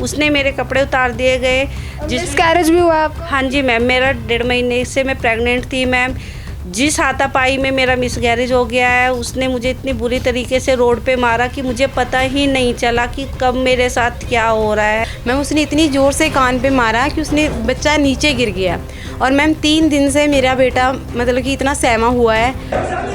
उसने मेरे कपड़े उतार दिए गए। मिसकैरेज भी हुआ आपका? हाँ जी मैम, मेरा 1.5 महीने से मैं प्रेग्नेंट थी मैम। जिस हाथापाई में मेरा मिसकैरेज हो गया है, उसने मुझे इतनी बुरी तरीके से रोड पे मारा कि मुझे पता ही नहीं चला कि कब मेरे साथ क्या हो रहा है। मैम उसने इतनी ज़ोर से कान पे मारा कि उसने बच्चा नीचे गिर गया। और मैम 3 दिन से मेरा बेटा मतलब कि इतना सहमा हुआ है।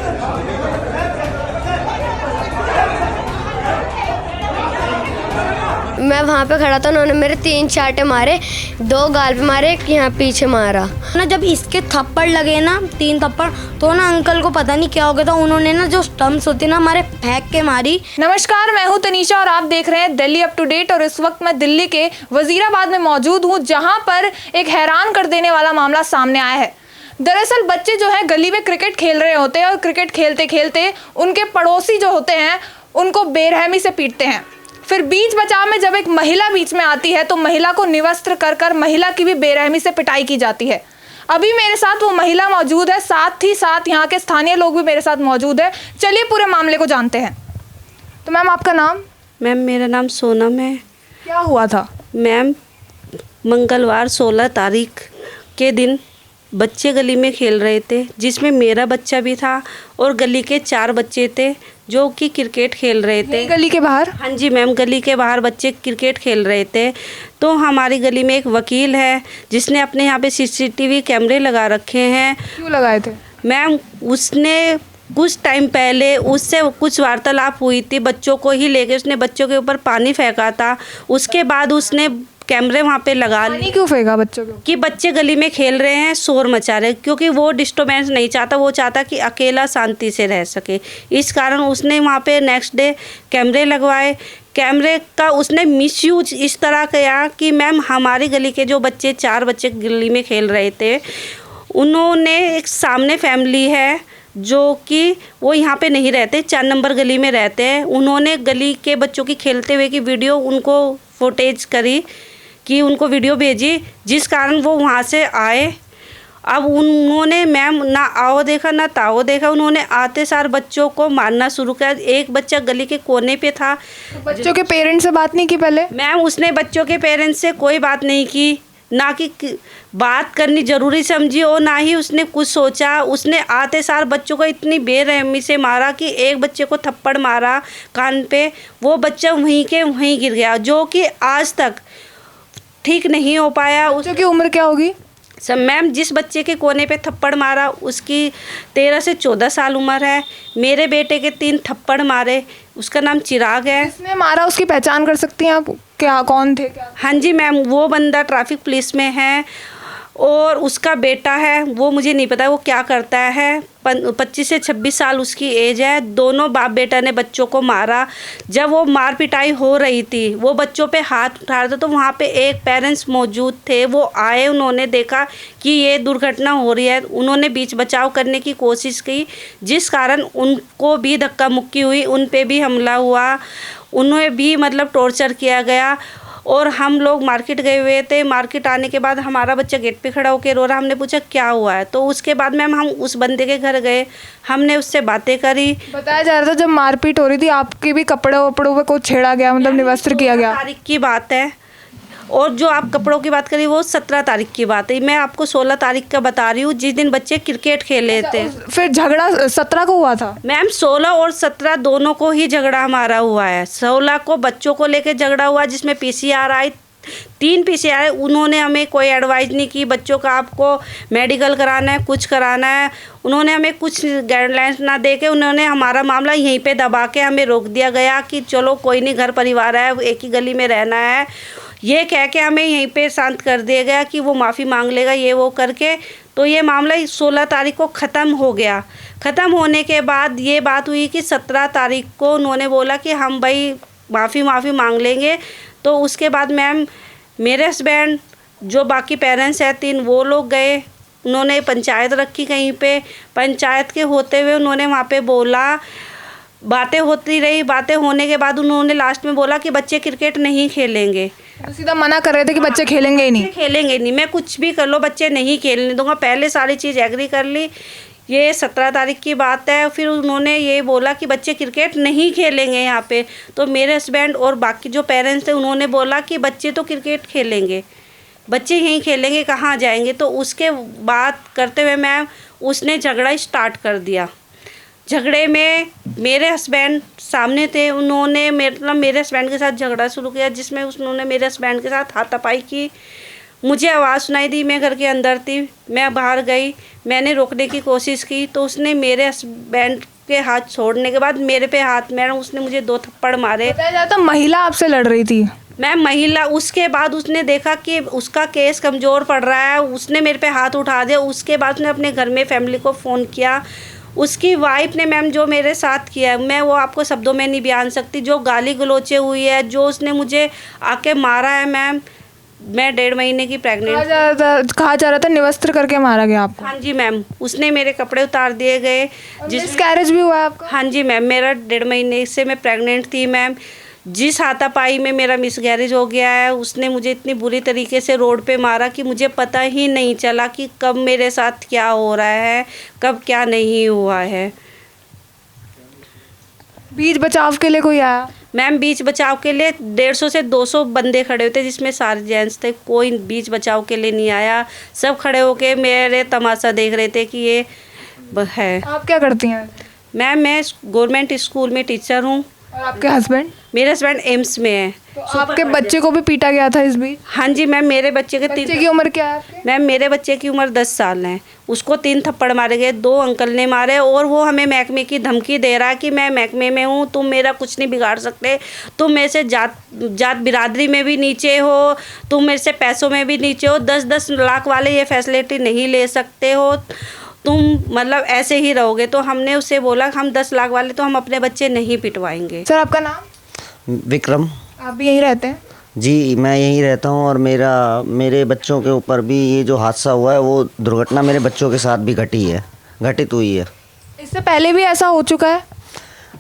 मैं वहाँ पे खड़ा था, उन्होंने मेरे 3 चाटे मारे, 2 गाल पे मारे, एक यहाँ पीछे मारा ना। जब इसके थप्पड़ लगे ना, 3 थप्पड़, तो ना अंकल को पता नहीं क्या हो गया था, उन्होंने ना जो स्टम्प्स होती ना हमारे फेंक के मारी। नमस्कार, मैं हूं तनीषा और आप देख रहे हैं दिल्ली अप टू डेट। और इस वक्त मैं दिल्ली के वजीराबाद में मौजूद हूं, जहां पर एक हैरान कर देने वाला मामला सामने आया है। दरअसल बच्चे जो है गली में क्रिकेट खेल रहे होते हैं और क्रिकेट खेलते खेलते उनके पड़ोसी जो होते हैं उनको बेरहमी से पीटते हैं। फिर बीच बचाव में जब एक महिला बीच में आती है तो महिला को निवस्त्र कर कर महिला की भी बेरहमी से पिटाई की जाती है। अभी मेरे साथ वो महिला मौजूद है, साथ ही साथ यहाँ के स्थानीय लोग भी मेरे साथ मौजूद है। चलिए पूरे मामले को जानते हैं। तो मैम आपका नाम? मैम मेरा नाम सोनम है। क्या हुआ था? मैम मंगलवार 16 तारीख के दिन बच्चे गली में खेल रहे थे, जिसमें मेरा बच्चा भी था और गली के 4 बच्चे थे जो कि क्रिकेट खेल रहे थे। गली के बाहर? हाँ जी मैम, गली के बाहर बच्चे क्रिकेट खेल रहे थे। तो हमारी गली में एक वकील है जिसने अपने यहाँ पे CCTV कैमरे लगा रखे हैं। क्यों लगाए थे? मैम उसने कुछ टाइम पहले उससे कुछ वार्तालाप हुई थी, बच्चों को ही लेके उसने बच्चों के ऊपर पानी फेंका था। उसके बाद उसने कैमरे वहाँ पे लगा लिए। क्यों फेंका बच्चों को? कि बच्चे गली में खेल रहे हैं, शोर मचा रहे, क्योंकि वो डिस्टर्बेंस नहीं चाहता, वो चाहता कि अकेला शांति से रह सके। इस कारण उसने वहाँ पे नेक्स्ट डे कैमरे लगवाए। कैमरे का उसने मिसयूज इस तरह किया कि मैम हमारी गली के जो बच्चे 4 बच्चे गली में खेल रहे थे, उन्होंने एक सामने फैमिली है जो कि वो यहाँ पे नहीं रहते, 4 नंबर गली में रहते हैं। उन्होंने गली के बच्चों की खेलते हुए की वीडियो उनको फुटेज करी कि उनको वीडियो भेजी, जिस कारण वो वहाँ से आए। अब उन्होंने मैम ना आओ देखा ना ताओ देखा, उन्होंने आते सार बच्चों को मारना शुरू किया। एक बच्चा गली के कोने पे था। बच्चों के पेरेंट्स से बात नहीं की पहले? मैम उसने बच्चों के पेरेंट्स से कोई बात नहीं की, ना कि बात करनी ज़रूरी समझी और ना ही उसने कुछ सोचा। उसने आते सार बच्चों को इतनी बेरहमी से मारा कि एक बच्चे को थप्पड़ मारा कान पे, वो बच्चा वहीं के वहीं गिर गया, जो कि आज तक ठीक नहीं हो पाया। बच्चों की उम्र क्या होगी? सब मैम जिस बच्चे के कोने पे थप्पड़ मारा उसकी 13 से 14 साल उम्र है। मेरे बेटे के 3 थप्पड़ मारे, उसका नाम चिराग है। जिसने मारा उसकी पहचान कर सकती हैं आप? क्या कौन थे क्या? हाँ जी मैम, वो बंदा ट्रैफिक पुलिस में है और उसका बेटा है, वो मुझे नहीं पता वो क्या करता है। 25 से 26 साल उसकी एज है। दोनों बाप बेटा ने बच्चों को मारा। जब वो मार पिटाई हो रही थी, वो बच्चों पे हाथ उठा रहे थे, तो वहाँ पे एक पेरेंट्स मौजूद थे। वो आए, उन्होंने देखा कि ये दुर्घटना हो रही है, उन्होंने बीच बचाव करने की कोशिश की, जिस कारण उनको भी धक्का मुक्की हुई, उन पे भी हमला हुआ, उन्हें भी मतलब टॉर्चर किया गया। और हम लोग मार्केट गए हुए थे। मार्केट आने के बाद हमारा बच्चा गेट पे खड़ा होकर रो रहा, हमने पूछा क्या हुआ है, तो उसके बाद मैम हम उस बंदे के घर गए, हमने उससे बातें करी। बताया जा रहा था जब मारपीट हो रही थी आपके भी कपड़े वपड़ों पे कुछ छेड़ा गया, मतलब निवस्त्र किया गया। तारीख की बात है, और जो आप कपड़ों की बात करी वो 17 तारीख की बात है। मैं आपको 16 तारीख का बता रही हूँ, जिस दिन बच्चे क्रिकेट खेले थे। फिर झगड़ा 17 को हुआ था? मैम 16 और 17 दोनों को ही झगड़ा हमारा हुआ है। 16 को बच्चों को लेकर झगड़ा हुआ, जिसमें PCR आई, 3 PCR। उन्होंने हमें कोई एडवाइस नहीं की बच्चों का आपको मेडिकल कराना है, कुछ कराना है। उन्होंने हमें कुछ गाइडलाइंस ना दे के उन्होंने हमारा मामला यहीं पे दबा के हमें रोक दिया गया कि चलो कोई नहीं, घर परिवार है, एक ही गली में रहना है, ये कह के हमें यहीं पे शांत कर दिया गया कि वो माफ़ी मांग लेगा, ये वो करके। तो ये मामला 16 तारीख को ख़त्म हो गया। ख़त्म होने के बाद ये बात हुई कि 17 तारीख को उन्होंने बोला कि हम भाई माफ़ी मांग लेंगे। तो उसके बाद मैम मेरे हस्बैंड, जो बाकी पेरेंट्स हैं 3, वो लोग गए, उन्होंने पंचायत रखी कहीं पे। पंचायत के होते हुए उन्होंने वहाँ पे बोला, बातें होती रही। बातें होने के बाद उन्होंने लास्ट में बोला कि बच्चे क्रिकेट नहीं खेलेंगे। तो सीधा मना कर रहे थे कि बच्चे खेलेंगे ही नहीं? खेलेंगे नहीं, मैं कुछ भी कर लो बच्चे नहीं खेलने दूंगा। पहले सारी चीज़ एग्री कर ली। ये 17 तारीख की बात है। फिर उन्होंने ये बोला कि बच्चे क्रिकेट नहीं खेलेंगे यहाँ पे। तो मेरे हस्बैंड और बाकी जो पेरेंट्स थे उन्होंने बोला कि बच्चे तो क्रिकेट खेलेंगे, बच्चे यहीं खेलेंगे, कहाँ जाएंगे। तो उसके बात करते हुए मैम उसने झगड़ा स्टार्ट कर दिया। झगड़े में मेरे हस्बैंड सामने थे, उन्होंने मेरे हस्बैंड के साथ झगड़ा शुरू किया, जिसमें उन्होंने मेरे हस्बैंड के साथ हाथापाई की। मुझे आवाज़ सुनाई दी, मैं घर के अंदर थी, मैं बाहर गई, मैंने रोकने की कोशिश की तो उसने मेरे हस्बैंड के हाथ छोड़ने के बाद मेरे पे हाथ मारा। उसने मुझे 2 थप्पड़ मारे। बताया जाता महिला आपसे लड़ रही थी। मैम महिला, उसके बाद उसने देखा कि उसका केस कमज़ोर पड़ रहा है, उसने मेरे पे हाथ उठा दिया। उसके बाद उसने अपने घर में फैमिली को फ़ोन किया। उसकी वाइफ ने मैम जो मेरे साथ किया है, मैं वो आपको शब्दों में नहीं बयान सकती। जो गाली गलोचे हुई है, जो उसने मुझे आके मारा है मैम। मैं 1.5 महीने की प्रेग्नेंट। कहा जा रहा था निवस्त्र करके मारा गया आपको। हाँ जी मैम, उसने मेरे कपड़े उतार दिए गए। मिसकैरेज भी हुआ है आपका? हाँ जी मैम, मेरा 1.5 महीने से मैं प्रेग्नेंट थी मैम। जिस हाथापाई में मेरा मिसकैरेज हो गया है, उसने मुझे इतनी बुरी तरीके से रोड पे मारा कि मुझे पता ही नहीं चला कि कब मेरे साथ क्या हो रहा है, कब क्या नहीं हुआ है। बीच बचाव के लिए कोई आया? मैम बीच बचाव के लिए 150 से 200 बंदे खड़े होते, जिसमें सारे जेंट्स थे। कोई बीच बचाव के लिए नहीं आया। सब खड़े होके मेरे तमाशा देख रहे थे कि ये है। आप क्या करती हैं? मैम मैं गवर्नमेंट स्कूल में टीचर हूँ। और आपके हस्बैंड? मेरे हस्बैंड एम्स में है। तो आपके बच्चे को भी पीटा गया था इस बीच? हाँ जी मैम, मेरे बच्चे के बच्चे की उम्र क्या है आपके? मैम मेरे बच्चे की उम्र 10 साल है। उसको 3 थप्पड़ मारे गए, 2 अंकल ने मारे। और वो हमें महकमे की धमकी दे रहा है कि मैं महकमे में हूँ, तुम मेरा कुछ नहीं बिगाड़ सकते, तुम मेरे से जात बिरादरी में भी नीचे हो, तुम मेरे से पैसों में भी नीचे हो, 10-10 लाख वाले ये फैसिलिटी नहीं ले सकते हो, तुम मतलब ऐसे ही रहोगे। तो हमने उससे बोला हम 10 लाख वाले तो हम अपने बच्चे नहीं पिटवाएंगे। सर आपका नाम? विक्रम। आप भी यहीं रहते हैं? जी मैं यहीं रहता हूँ और मेरे बच्चों के ऊपर भी ये जो हादसा हुआ है वो दुर्घटना मेरे बच्चों के साथ भी घटित हुई है। इससे पहले भी ऐसा हो चुका है?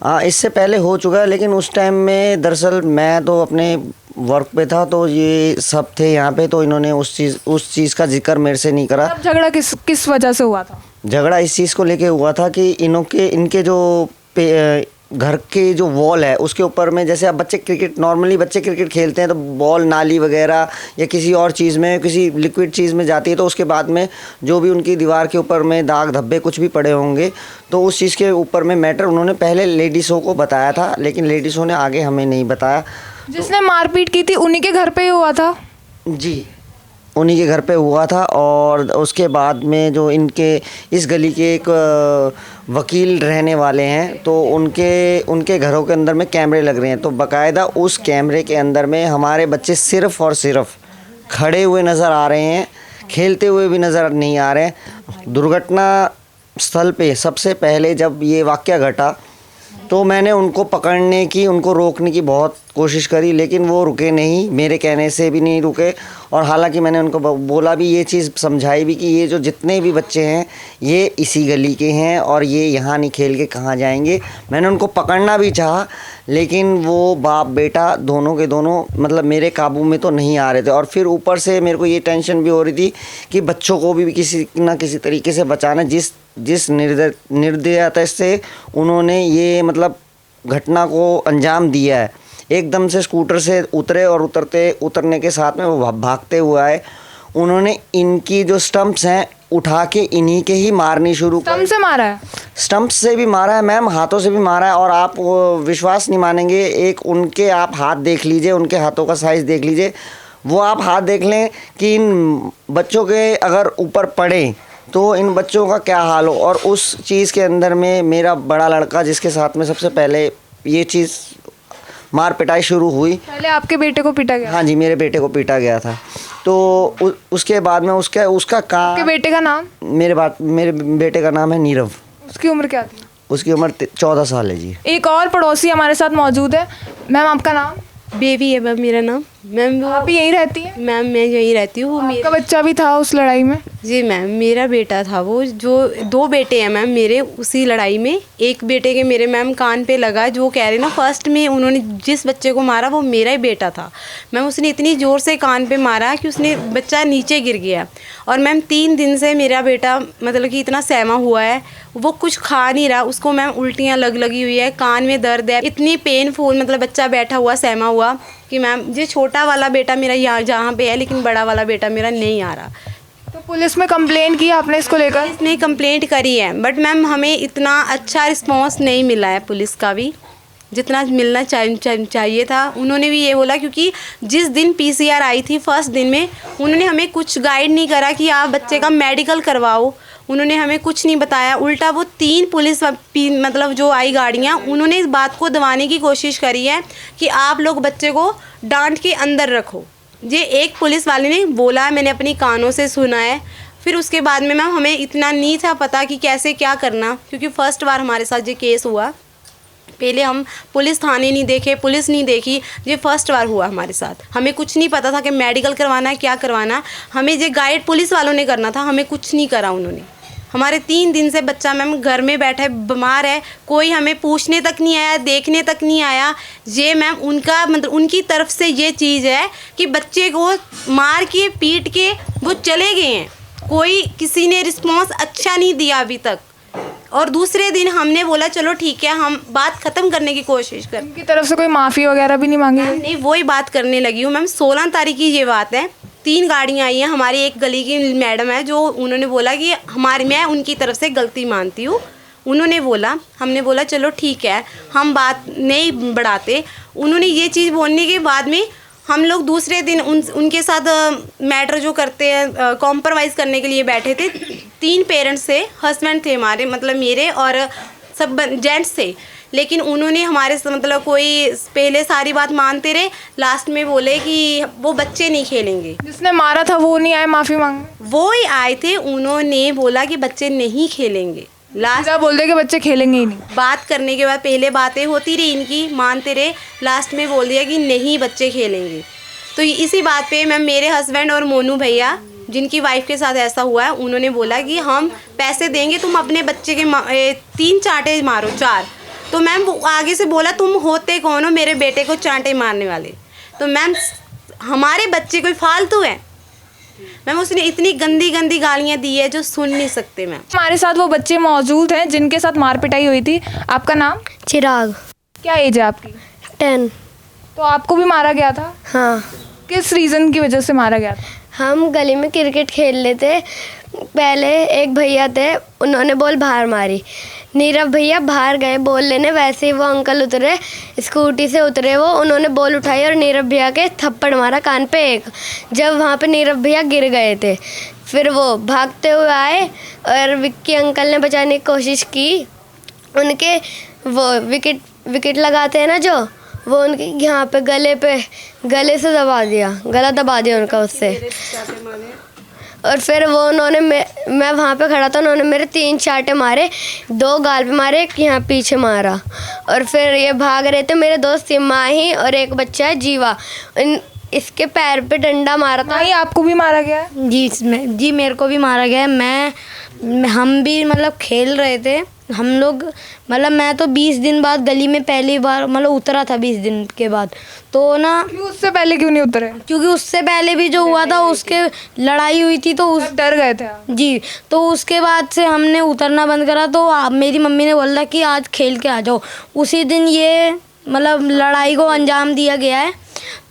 हाँ इससे पहले हो चुका है, लेकिन उस टाइम में दरअसल मैं तो अपने वर्क पे था, तो ये सब थे यहाँ पे, तो इन्होंने उस चीज़ का जिक्र मेरे से नहीं करा। अब झगड़ा किस वजह से हुआ था? झगड़ा इस चीज़ को लेके हुआ था कि इनके जो घर के जो वॉल है उसके ऊपर में, जैसे अब नॉर्मली बच्चे क्रिकेट खेलते हैं तो बॉल नाली वगैरह या किसी और चीज़ में, किसी लिक्विड चीज़ में जाती है, तो उसके बाद में जो भी उनकी दीवार के ऊपर में दाग धब्बे कुछ भी पड़े होंगे, तो उस चीज़ के ऊपर में मैटर उन्होंने पहले लेडीज़ों को बताया था, लेकिन लेडीज़ों ने आगे हमें नहीं बताया। जिसने मारपीट की थी उन्हीं के घर पे ही हुआ था? जी उन्हीं के घर पे हुआ था। और उसके बाद में जो इनके इस गली के एक वकील रहने वाले हैं, तो उनके घरों के अंदर में कैमरे लग रहे हैं, तो बाकायदा उस कैमरे के अंदर में हमारे बच्चे सिर्फ़ और सिर्फ खड़े हुए नज़र आ रहे हैं, खेलते हुए भी नज़र नहीं आ रहे हैं। दुर्घटना स्थल पे सबसे पहले जब ये वाक़या घटा तो मैंने उनको पकड़ने की, उनको रोकने की बहुत कोशिश करी, लेकिन वो रुके नहीं, मेरे कहने से भी नहीं रुके। और हालांकि मैंने उनको बोला भी, ये चीज़ समझाई भी कि ये जो जितने भी बच्चे हैं ये इसी गली के हैं और ये यहाँ नहीं खेल के कहाँ जाएंगे। मैंने उनको पकड़ना भी चाहा, लेकिन वो बाप बेटा दोनों के दोनों मतलब मेरे काबू में तो नहीं आ रहे थे। और फिर ऊपर से मेरे को ये टेंशन भी हो रही थी कि बच्चों को भी किसी ना किसी तरीके से बचाना। जिस निर्दयता से उन्होंने ये मतलब घटना को अंजाम दिया है, एकदम से स्कूटर से उतरे और उतरने के साथ में वो भागते हुए आए। उन्होंने इनकी जो स्टंप्स हैं उठा के इन्हीं के ही मारनी शुरू कर। स्टंप से मारा है? स्टंप से भी मारा है मैम, हाथों से भी मारा है। और आप विश्वास नहीं मानेंगे, एक उनके आप हाथ देख लीजिए, उनके हाथों का साइज़ देख लीजिए, वो आप हाथ देख लें कि इन बच्चों के अगर ऊपर पड़े तो इन बच्चों का क्या हाल हो। और उस चीज़ के अंदर में मेरा बड़ा लड़का, जिसके साथ में सबसे पहले ये चीज़ मार पिटाई शुरू हुई। पहले आपके बेटे को पीटा गया? हाँ जी, मेरे बेटे को पीटा गया था। तो उसके बाद में उसका काम। आपके बेटे का नाम? मेरे बेटे का नाम है नीरव। उसकी उम्र क्या थी? उसकी उम्र 14 साल है जी। एक और पड़ोसी हमारे साथ मौजूद है। मैम आपका नाम? बेबी है मैम मेरा नाम। मैम वो आप यहीं रहती हैं? मैम मैं यहीं रहती हूँ। वो आपका बच्चा भी था उस लड़ाई में? जी मैम, मेरा बेटा था वो। जो 2 बेटे हैं मैम मेरे उसी लड़ाई में। एक बेटे के मेरे मैम कान पे लगा, जो कह रहे ना फर्स्ट में उन्होंने जिस बच्चे को मारा वो मेरा ही बेटा था मैम। उसने इतनी ज़ोर से कान पे मारा कि उसने बच्चा नीचे गिर गया। और मैम 3 दिन से मेरा बेटा मतलब कि इतना सहमा हुआ है, वो कुछ खा नहीं रहा, उसको मैम उल्टियाँ लगी हुई है, कान में दर्द है, इतनी पेनफुल, मतलब बच्चा बैठा हुआ सहमा हुआ कि मैम ये छोटा वाला बेटा मेरा यहाँ जहाँ पे है, लेकिन बड़ा वाला बेटा मेरा नहीं आ रहा। तो पुलिस में कंप्लेंट की आपने इसको लेकर? इसने कंप्लेंट करी है, बट मैम हमें इतना अच्छा रिस्पांस नहीं मिला है पुलिस का भी जितना मिलना चाहिए था। उन्होंने भी ये बोला, क्योंकि जिस दिन PCR आई थी फर्स्ट दिन में उन्होंने हमें कुछ गाइड नहीं करा कि आप बच्चे का मेडिकल करवाओ। उन्होंने हमें कुछ नहीं बताया। उल्टा वो 3 पुलिस मतलब जो आई गाड़ियाँ, उन्होंने इस बात को दबाने की कोशिश करी है कि आप लोग बच्चे को डांट के अंदर रखो। ये एक पुलिस वाले ने बोला, मैंने अपनी कानों से सुना है। फिर उसके बाद में मैम हमें इतना नहीं था पता कि कैसे क्या करना, क्योंकि फ़र्स्ट बार हमारे साथ ये केस हुआ। पहले हम पुलिस थाने नहीं देखे, पुलिस नहीं देखी, ये फर्स्ट बार हुआ हमारे साथ। हमें कुछ नहीं पता था कि मेडिकल करवाना है, क्या करवाना। हमें ये गाइड पुलिस वालों ने करना था, हमें कुछ नहीं करा उन्होंने। हमारे 3 दिन से बच्चा मैम घर में बैठा है, बीमार है, कोई हमें पूछने तक नहीं आया, देखने तक नहीं आया। ये मैम उनका मतलब उनकी तरफ से ये चीज़ है कि बच्चे को मार के पीट के वो चले गए हैं। कोई किसी ने रिस्पॉन्स अच्छा नहीं दिया अभी तक। और दूसरे दिन हमने बोला चलो ठीक है, हम बात ख़त्म करने की कोशिश कर। उनकी तरफ से कोई माफ़ी वगैरह भी नहीं मांगी? नहीं, वही बात करने लगी हूँ मैम। 16 तारीख की ये बात है। 3 गाड़ियाँ आई हैं, हमारी एक गली की मैडम है जो उन्होंने बोला कि मैं उनकी तरफ से गलती मानती हूँ। उन्होंने बोला, हमने बोला चलो ठीक है, हम बात नहीं बढ़ाते। उन्होंने ये चीज़ बोलने के बाद में हम लोग दूसरे दिन उनके साथ मैटर जो करते हैं कॉम्प्रोमाइज़ करने के लिए बैठे थे। 3 पेरेंट्स थे, हस्बैंड थे हमारे, मतलब मेरे और सब जेंट्स थे। लेकिन उन्होंने हमारे से मतलब कोई पहले सारी बात मानते रहे, लास्ट में बोले कि वो बच्चे नहीं खेलेंगे। जिसने मारा था वो नहीं आए माफ़ी मांगने? वो ही आए थे, उन्होंने बोला कि बच्चे नहीं खेलेंगे। लास्ट बोल दे कि बच्चे खेलेंगे ही नहीं। बात करने के बाद पहले बातें होती रही इनकी, मानते रहे, लास्ट में बोल दिया कि नहीं बच्चे खेलेंगे। तो इसी बात पे मैं मेरे हस्बैंड और मोनू भैया जिनकी वाइफ के साथ ऐसा हुआ है, उन्होंने बोला कि हम पैसे देंगे, तुम अपने बच्चे के 3 चांटे मारो, 4। तो मैम वो आगे से बोला तुम होते कौन हो मेरे बेटे को चांटे मारने वाले। तो मैम हमारे बच्चे कोई फालतू है मैम। उसने इतनी गंदी गंदी गालियाँ दी है जो सुन नहीं सकते मैम। हमारे साथ वो बच्चे मौजूद हैं जिनके साथ मार पिटाई हुई थी। आपका नाम? चिराग। क्या एज है आपकी? 10। तो आपको भी मारा गया था? हाँ, किस रीज़न की वजह से मारा गया था? हम गली में क्रिकेट खेल रहे थे। पहले एक भैया थे, उन्होंने बॉल बाहर मारी। नीरव भैया बाहर गए बॉल लेने, वैसे ही वो अंकल उतरे, स्कूटी से उतरे वो, उन्होंने बॉल उठाई और नीरव भैया के थप्पड़ मारा कान पे एक। जब वहाँ पे नीरव भैया गिर गए थे, फिर वो भागते हुए आए और विक्की अंकल ने बचाने की कोशिश की। उनके वो विकेट लगाते हैं ना जो, वो उनके यहाँ पे गले से दबा दिया, गला दबा दिया उनका उससे। और फिर वो उन्होंने मैं वहाँ पे खड़ा था, उन्होंने मेरे 3 चांटे मारे, 2 गाल पे मारे, एक यहाँ पीछे मारा। और फिर ये भाग रहे थे मेरे दोस्त माही और एक बच्चा है जीवा, इसके पैर पे डंडा मारा था। माही आपको भी मारा गया है? जी मेरे को भी मारा गया है। हम भी मतलब खेल रहे थे हम लोग, मतलब मैं तो 20 दिन बाद गली में पहली बार मतलब उतरा था 20 दिन के बाद। तो ना उससे पहले क्यों नहीं उतरे? क्योंकि उससे पहले भी जो हुआ था उसके लड़ाई हुई थी, तो उस डर गए थे जी। तो उसके बाद से हमने उतरना बंद करा। तो मेरी मम्मी ने बोला कि आज खेल के आ जाओ। उसी दिन ये मतलब लड़ाई को अंजाम दिया गया है।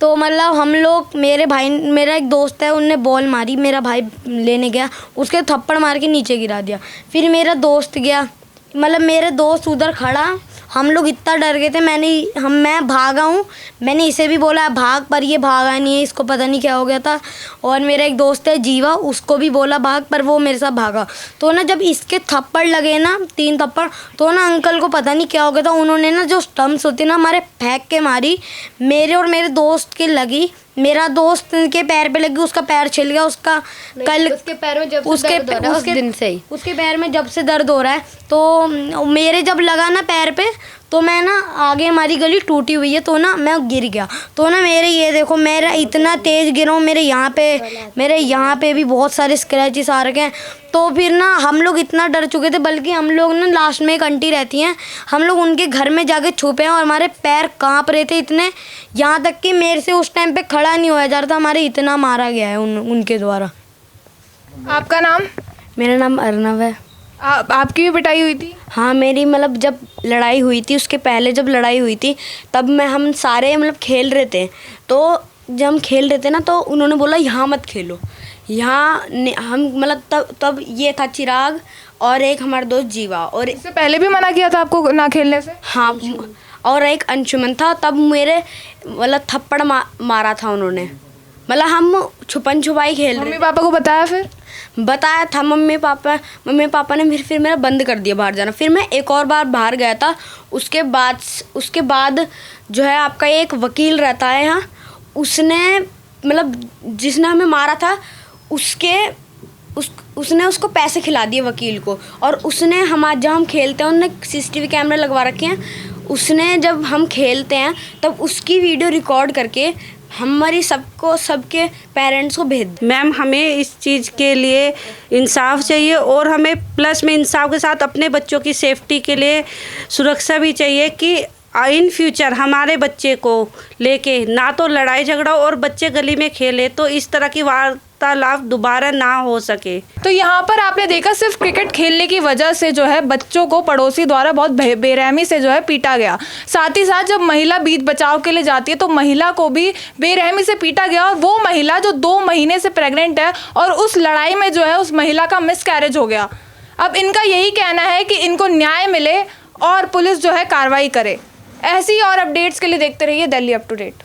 तो मतलब हम लोग, मेरा एक दोस्त है, उनने बॉल मारी, मेरा भाई लेने गया, उसके थप्पड़ मार के नीचे गिरा दिया। फिर मेरा दोस्त गया, मतलब मेरे दोस्त उधर खड़ा, हम लोग इतना डर गए थे। मैं भागा हूँ, मैंने इसे भी बोला भाग, पर ये भागा नहीं है, इसको पता नहीं क्या हो गया था। और मेरा एक दोस्त है जीवा, उसको भी बोला भाग, पर वो मेरे साथ भागा। तो ना जब इसके थप्पड़ लगे ना, 3 थप्पड़, तो ना अंकल को पता नहीं क्या हो गया था, उन्होंने ना जो स्टम्प्स होती ना हमारे फेंक के मारी, मेरे और मेरे दोस्त के लगी। मेरा दोस्त के पैर पे लगी, उसका पैर छिल गया। उसका कल उसके पैर में जब उसके पैर में जब से दर्द हो रहा है, तो मेरे जब लगा ना पैर पे, तो मैं ना आगे हमारी गली टूटी हुई है, तो ना मैं गिर गया। तो ना मेरे ये देखो, मेरा इतना तेज़ गिरा हूँ, मेरे यहाँ पे भी बहुत सारे स्क्रैचेस आ रखे हैं। तो फिर ना हम लोग इतना डर चुके थे, बल्कि हम लोग ना लास्ट में एक आंटी रहती हैं, हम लोग उनके घर में जाके छुपे हैं और हमारे पैर कांप रहे थे इतने, यहाँ तक कि मेरे से उस टाइम पे खड़ा नहीं होया जा रहा था, हमारे इतना मारा गया है उनके द्वारा। आपका नाम? मेरा नाम अर्नव है। आपकी भी पिटाई हुई थी? हाँ, मेरी मतलब जब लड़ाई हुई थी, उसके पहले जब लड़ाई हुई थी तब हम सारे मतलब खेल रहे थे। तो जब हम खेल रहे थे ना, तो उन्होंने बोला यहाँ मत खेलो, यहाँ हम मतलब तब ये था चिराग और एक हमारा दोस्त जीवा, और इससे पहले भी मना किया था आपको ना खेलने से? हाँ, और एक अंशुमन था। तब मेरे मतलब थप्पड़ मारा था उन्होंने, मतलब हम छुपन छुपाई खेल रहे। मम्मी पापा को बताया फिर? बताया था मम्मी पापा ने फिर मेरा बंद कर दिया बाहर जाना। फिर मैं एक और बार बाहर गया था। उसके बाद जो है आपका एक वकील रहता है यहाँ, उसने मतलब जिसने हमें मारा था उसने उसको पैसे खिला दिए वकील को, और उसने जब हम खेलते हैं उन्होंने CCTV कैमरे लगवा रखे हैं। उसने जब हम खेलते हैं तब उसकी वीडियो रिकॉर्ड करके हमारी सबके पेरेंट्स को भेज। मैम, हमें इस चीज़ के लिए इंसाफ चाहिए, और हमें प्लस में इंसाफ के साथ अपने बच्चों की सेफ्टी के लिए सुरक्षा भी चाहिए कि इन फ्यूचर हमारे बच्चे को लेके ना तो लड़ाई झगड़ा और बच्चे गली में खेले तो इस तरह की वार्तालाप दोबारा ना हो सके। तो यहाँ पर आपने देखा सिर्फ क्रिकेट खेलने की वजह से जो है बच्चों को पड़ोसी द्वारा बहुत बेरहमी से जो है पीटा गया। साथ ही साथ जब महिला बीच बचाव के लिए जाती है तो महिला को भी बेरहमी से पीटा गया, और वो महिला जो 2 महीने से प्रेग्नेंट है, और उस लड़ाई में जो है उस महिला का मिसकैरेज हो गया। अब इनका यही कहना है कि इनको न्याय मिले और पुलिस जो है कार्रवाई करे। ऐसी और अपडेट्स के लिए देखते रहिए दिल्ली अप टू डेट।